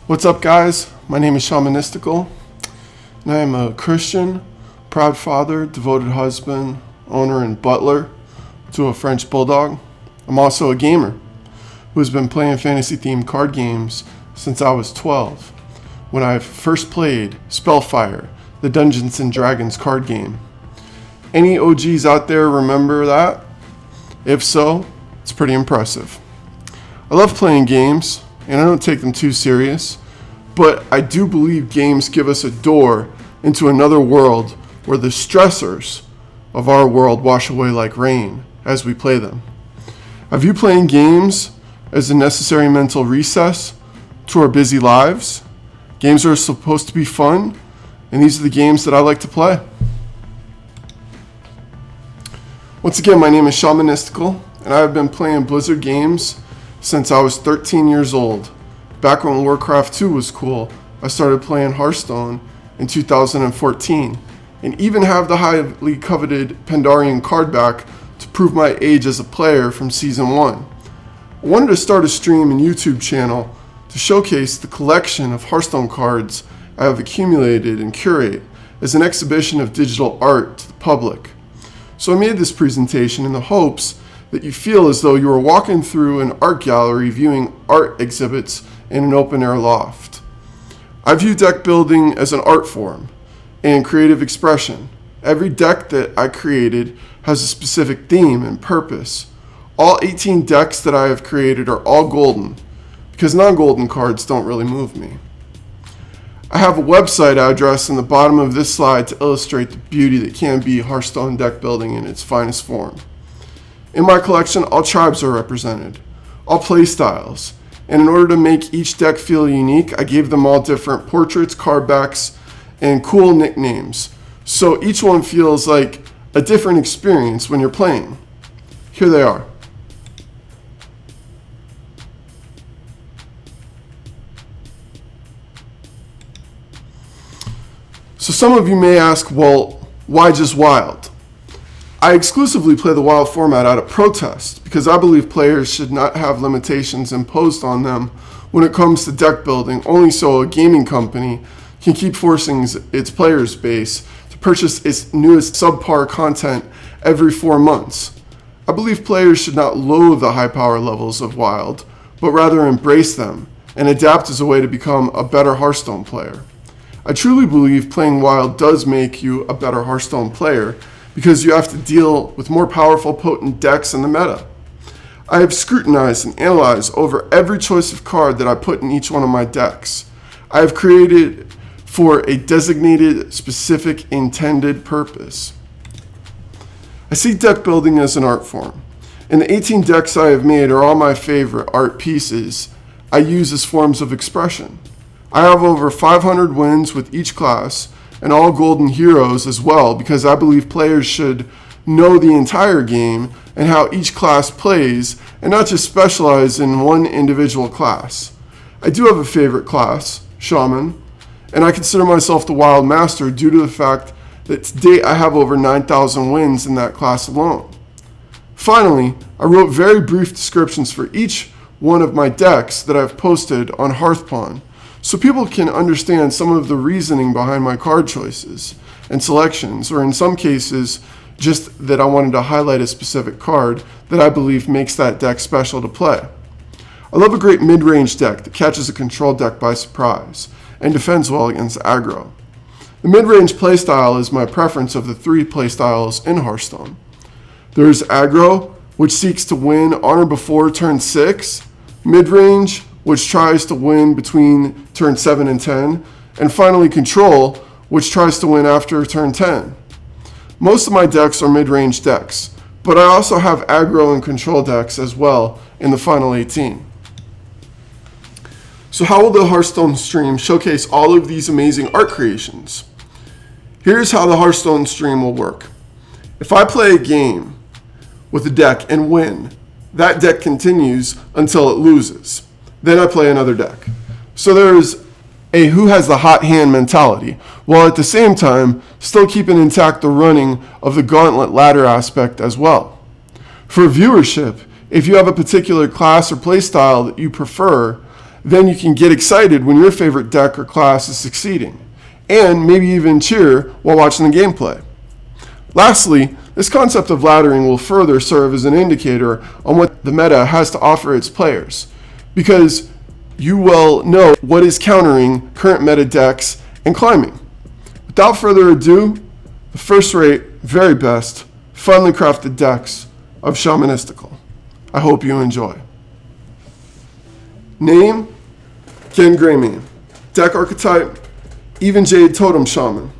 What's up, guys? My name is Shamanistical, and I am a Christian, proud father, devoted husband, owner, and butler to a French bulldog. I'm also a gamer who has been playing fantasy-themed card games since I was 12, when I first played Spellfire, the Dungeons & Dragons card game. Any OGs out there remember that? If so, it's pretty impressive. I love playing games, and I don't take them too serious, but I do believe games give us a door into another world where the stressors of our world wash away like rain as we play them. I view playing games as a necessary mental recess to our busy lives. Games are supposed to be fun, and these are the games that I like to play. Once again, my name is Shamanistical, and I have been playing Blizzard games since I was 13 years old. Back when Warcraft 2 was cool, I started playing Hearthstone in 2014, and even have the highly coveted Pandarian card back to prove my age as a player from Season 1. I wanted to start a stream and YouTube channel to showcase the collection of Hearthstone cards I have accumulated and curate as an exhibition of digital art to the public. So I made this presentation in the hopes that you feel as though you were walking through an art gallery viewing art exhibits in an open-air loft. I view deck building as an art form and creative expression. Every deck that I created has a specific theme and purpose. All 18 decks that I have created are all golden, because non-golden cards don't really move me. I have a website address in the bottom of this slide to illustrate the beauty that can be Hearthstone deck building in its finest form. In my collection, all tribes are represented, all playstyles, and in order to make each deck feel unique, I gave them all different portraits, card backs, and cool nicknames, so each one feels like a different experience when you're playing. Here they are. So some of you may ask, well, why just Wild? I exclusively play the Wild format out of protest because I believe players should not have limitations imposed on them when it comes to deck building, only so a gaming company can keep forcing its players base to purchase its newest subpar content every 4 months. I believe players should not loathe the high power levels of Wild, but rather embrace them and adapt as a way to become a better Hearthstone player. I truly believe playing Wild does make you a better Hearthstone player because you have to deal with more powerful, potent decks in the meta. I have scrutinized and analyzed over every choice of card that I put in each one of my decks. I have created for a designated, specific, intended purpose. I see deck building as an art form, and the 18 decks I have made are all my favorite art pieces I use as forms of expression. I have over 500 wins with each class, and all golden heroes as well, because I believe players should know the entire game and how each class plays, and not just specialize in one individual class. I do have a favorite class, Shaman, and I consider myself the Wild Master due to the fact that to date I have over 9,000 wins in that class alone. Finally, I wrote very brief descriptions for each one of my decks that I've posted on Hearthstone, so people can understand some of the reasoning behind my card choices and selections, or in some cases, just that I wanted to highlight a specific card that I believe makes that deck special to play. I love a great mid-range deck that catches a control deck by surprise and defends well against aggro. The mid-range playstyle is my preference of the 3 playstyles in Hearthstone. There is aggro, which seeks to win on or before turn 6, mid-range, which tries to win between turn 7 and 10, and finally control, which tries to win after turn 10. Most of my decks are mid-range decks, but I also have aggro and control decks as well in the final 18. So how will the Hearthstone stream showcase all of these amazing art creations? Here's how the Hearthstone stream will work. If I play a game with a deck and win, that deck continues until it loses. Then I play another deck. So there's a who has the hot hand mentality, while at the same time still keeping intact the running of the gauntlet ladder aspect as well. For viewership, if you have a particular class or playstyle that you prefer, then you can get excited when your favorite deck or class is succeeding, and maybe even cheer while watching the gameplay. Lastly, this concept of laddering will further serve as an indicator on what the meta has to offer its players, because you will know what is countering current meta decks and climbing. Without further ado, the first-rate, very best, finely crafted decks of Shamanistical. I hope you enjoy. Name, Ken Greymane. Deck archetype, Even Jade Totem Shaman.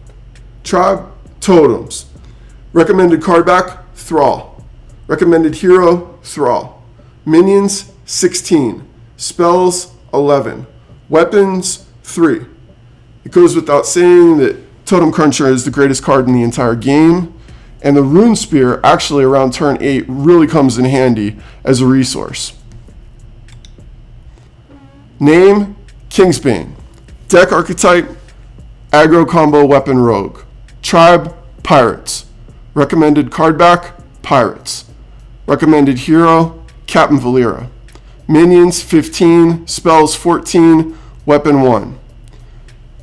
Tribe, Totems. Recommended card back, Thrall. Recommended hero, Thrall. Minions, 16. Spells, 11. Weapons, 3. It goes without saying that Totem Cruncher is the greatest card in the entire game, and the Rune Spear actually around turn 8 really comes in handy as a resource. Name, Kingsbane. Deck archetype, aggro combo weapon rogue. Tribe, Pirates. Recommended card back, Pirates. Recommended hero, Captain Valera. Minions, 15. Spells, 14. Weapon, 1.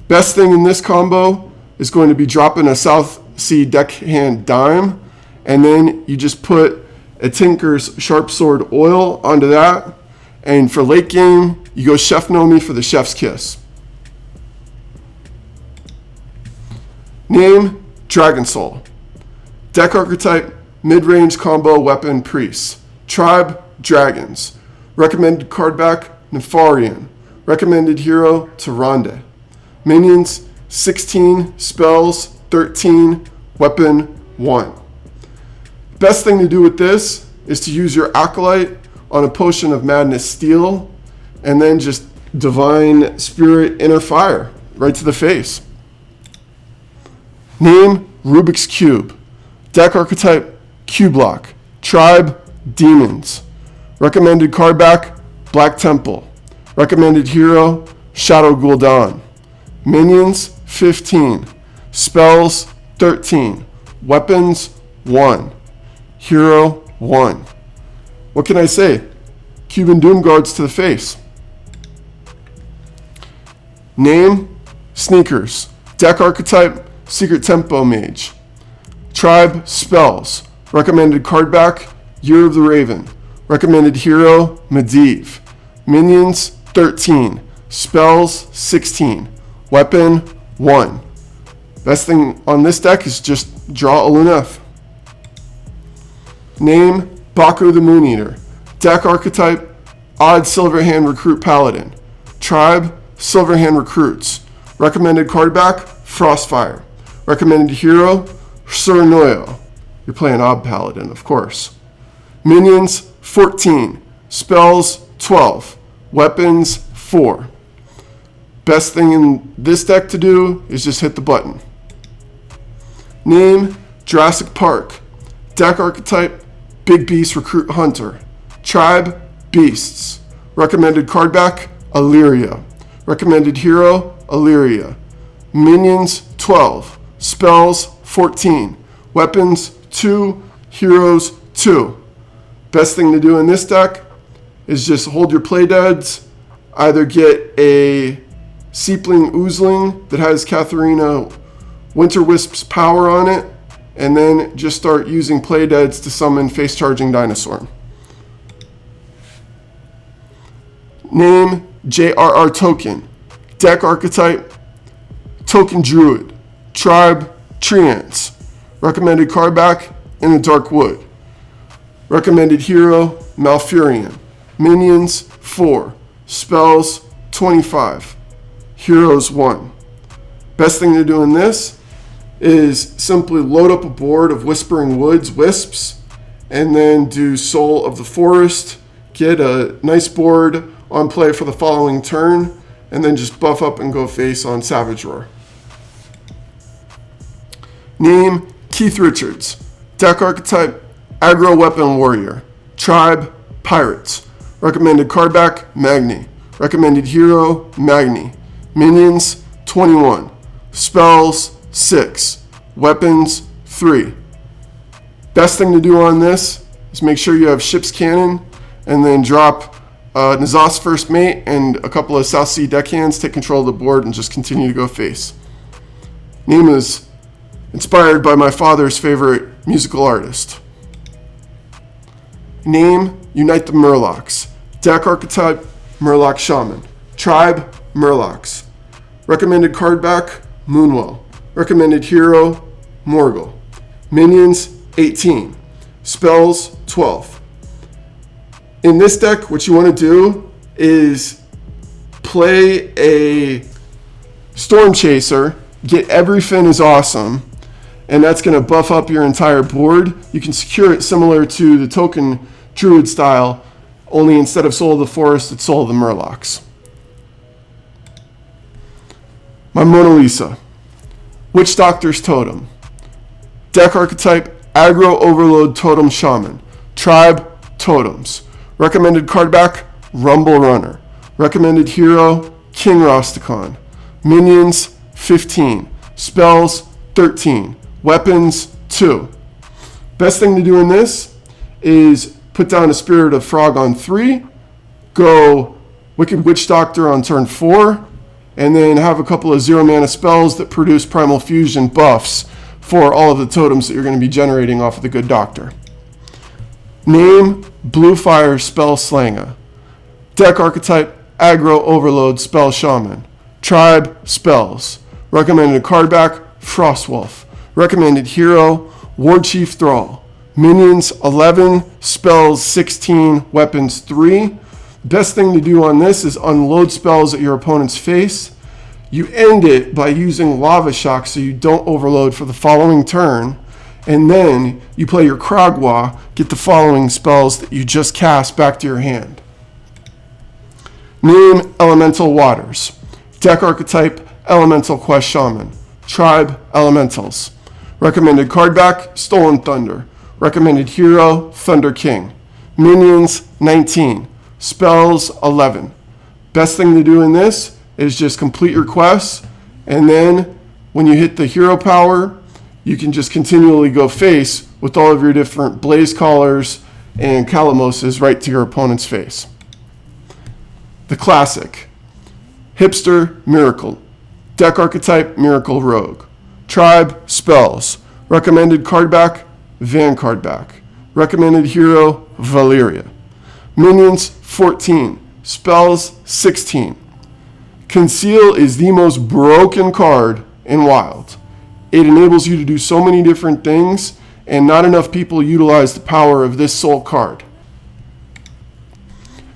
Best thing in this combo is going to be dropping a South Sea Deckhand Dime, and then you just put a Tinker's Sharp Sword Oil onto that, and for late game, you go Chef Nomi for the Chef's Kiss. Name, Dragon Soul. Deck archetype, mid-range combo weapon Priest. Tribe, Dragons. Recommended card back, Nefarian. Recommended hero, Tyrande. Minions, 16. Spells, 13. Weapon, 1. Best thing to do with this is to use your Acolyte on a Potion of Madness Steel, and then just Divine Spirit Inner Fire right to the face. Name, Rubik's Cube. Deck archetype, Q-Block. Tribe, Demons. Recommended card back, Black Temple. Recommended hero, Shadow Gul'dan. Minions, 15. Spells, 13. Weapons, 1. Hero, 1. What can I say? Cuban Doom Guards to the face. Name, Sneakers. Deck archetype, Secret Tempo Mage. Tribe, Spells. Recommended card back, Year of the Raven. Recommended hero, Medivh. Minions, 13. Spells, 16. Weapon, 1. Best thing on this deck is just draw a Luneth. Name, Baku the Moon Eater. Deck archetype, Odd Silverhand Recruit Paladin. Tribe, Silverhand Recruits. Recommended card back, Frostfire. Recommended hero, Sir Noyo. You're playing Odd Paladin, of course. Minions, 14. Spells, 12. Weapons, 4. Best thing in this deck to do is just hit the button. Name, Jurassic Park. Deck archetype, Big Beast Recruit Hunter. Tribe, Beasts. Recommended card back, Illyria. Recommended hero, Illyria. Minions, 12. Spells, 14. Weapons, 2. Heroes, 2. Best thing to do in this deck is just hold your playdeads. Either get a Seepling Oozling that has Katharina Winter Wisp's power on it, and then just start using playdeads to summon Face Charging Dinosaur. Name, J.R.R. Token. Deck archetype, Token Druid. Tribe, Treants. Recommended card back, In the Dark Wood. Recommended hero, Malfurion. Minions, 4. Spells, 25. Heroes, 1. Best thing to do in this is simply load up a board of Whispering Woods Wisps, and then do Soul of the Forest, get a nice board on play for the following turn, and then just buff up and go face on Savage Roar. Name, Keith Richards. Deck archetype, Aggro Weapon Warrior. Tribe, Pirates. Recommended card back, Magni. Recommended hero, Magni. Minions, 21. Spells, 6. Weapons, 3. Best thing to do on this is make sure you have Ship's Cannon, and then drop Nazas First Mate and a couple of South Sea deckhands take control of the board and just continue to go face. Name is inspired by my father's favorite musical artist. Name, Unite the Murlocs. Deck archetype, Murloc Shaman. Tribe, Murlocs. Recommended card back, Moonwell. Recommended hero, Morgul. Minions, 18. Spells, 12. In this deck, what you want to do is play a Storm Chaser, get everything is awesome, and that's going to buff up your entire board. You can secure it similar to the token Druid style, only instead of Soul of the Forest, it's Soul of the Murlocs. My Mona Lisa. Witch Doctor's Totem. Deck archetype, Aggro Overload Totem Shaman. Tribe, Totems. Recommended card back, Rumble Runner. Recommended hero, King Rosticon. Minions, 15. Spells, 13. Weapons, 2. Best thing to do in this is put down a Spirit of Frog on 3, go Wicked Witch Doctor on turn 4, and then have a couple of 0 mana spells that produce Primal Fusion buffs for all of the totems that you're going to be generating off of the Good Doctor. Name, Blue Fire Spell Slanger. Deck archetype, Aggro Overload Spell Shaman. Tribe, Spells. Recommended card back, Frostwolf. Recommended hero, War Chief Thrall. Minions, 11. Spells, 16. Weapons, 3. Best thing to do on this is unload spells at your opponent's face. You end it by using Lava Shock so you don't overload for the following turn. And then you play your Kragwa, get the following spells that you just cast back to your hand. Name, Elemental Waters. Deck archetype, Elemental Quest Shaman. Tribe, Elementals. Recommended card back, Stolen Thunder. Recommended hero, Thunder King. Minions, 19. Spells, 11. Best thing to do in this is just complete your quests, and then when you hit the hero power, you can just continually go face with all of your different Blaze Callers and Calamoses right to your opponent's face. The classic. Hipster, Miracle. Deck archetype, Miracle Rogue. Tribe, Spells. Recommended card back, Vanguard back. Recommended hero, Valeria. Minions, 14. Spells, 16. Conceal is the most broken card in Wild. It enables you to do so many different things, and not enough people utilize the power of this sole card.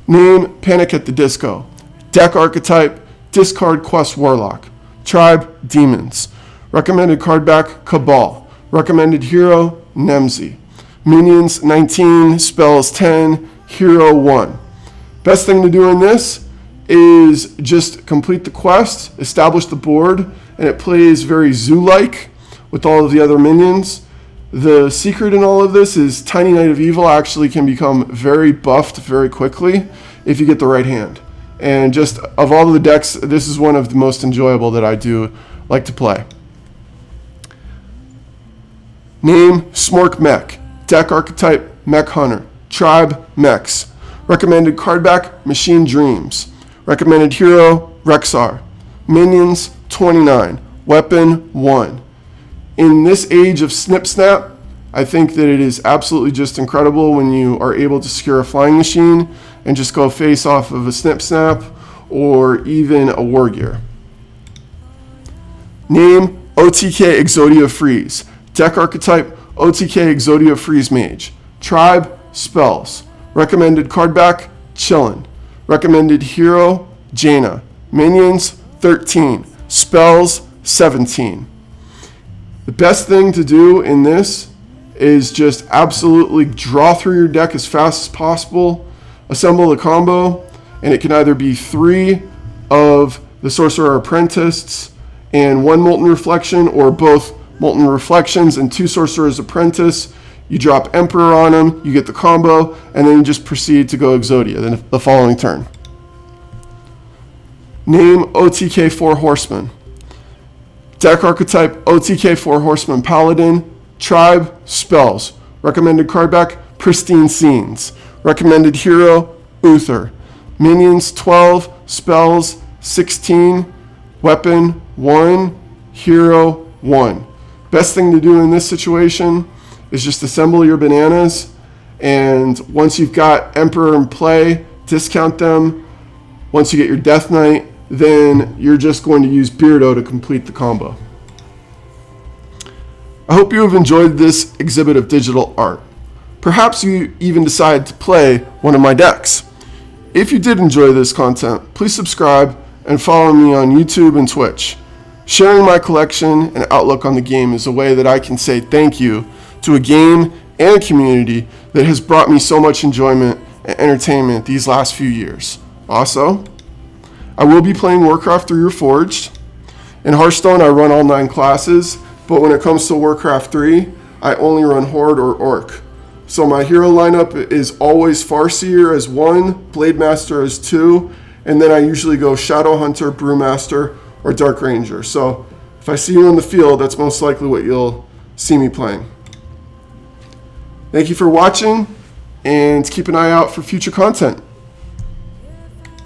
Name, Panic at the Disco. Deck archetype, Discard Quest Warlock. Tribe, Demons. Recommended card back, Cabal. Recommended hero, Nemzi. Minions, 19. Spells, 10. Hero, 1. Best thing to do in this is just complete the quest, establish the board, and it plays very zoo-like with all of the other minions. The secret in all of this is Tiny Knight of Evil actually can become very buffed very quickly if you get the right hand. And just of all of the decks, this is one of the most enjoyable that I do like to play. Name, Smork Mech. Deck archetype, Mech Hunter. Tribe, Mechs. Recommended card back, Machine Dreams. Recommended hero, Rexar. Minions, 29. Weapon, 1. In this age of Snip Snap, I think that it is absolutely just incredible when you are able to secure a flying machine and just go face off of a Snip Snap or even a War Gear. Name, OTK Exodia Freeze. Deck archetype, OTK Exodia Freeze Mage. Tribe, Spells. Recommended card back, Chillin'. Recommended hero, Jaina. Minions, 13. Spells, 17. The best thing to do in this is just absolutely draw through your deck as fast as possible, assemble the combo, and it can either be 3 of the Sorcerer Apprentice and 1 Molten Reflection, or both Molten Reflections and 2 Sorcerer's Apprentice. You drop Emperor on them, you get the combo, and then you just proceed to go Exodia then the following turn. Name, OTK 4 Horsemen. Deck archetype, OTK 4 Horsemen Paladin. Tribe, Spells. Recommended card back, Pristine Scenes. Recommended hero, Uther. Minions 12, spells 16, weapon 1, hero 1. Best thing to do in this situation is just assemble your bananas, and once you've got Emperor in play, discount them. Once you get your Death Knight, then you're just going to use Beardo to complete the combo. I hope you have enjoyed this exhibit of digital art. Perhaps you even decide to play one of my decks. If you did enjoy this content, please subscribe and follow me on YouTube and Twitch. Sharing my collection and outlook on the game is a way that I can say thank you to a game and a community that has brought me so much enjoyment and entertainment these last few years. Also, I will be playing Warcraft 3 Reforged. In Hearthstone, I run all 9 classes, but when it comes to Warcraft 3, I only run Horde or Orc. So my hero lineup is always Farseer as 1, Blade Master as 2, and then I usually go Shadow Hunter, Brewmaster, or Dark Ranger. So if I see you in the field, that's most likely what you'll see me playing. Thank you for watching, and keep an eye out for future content.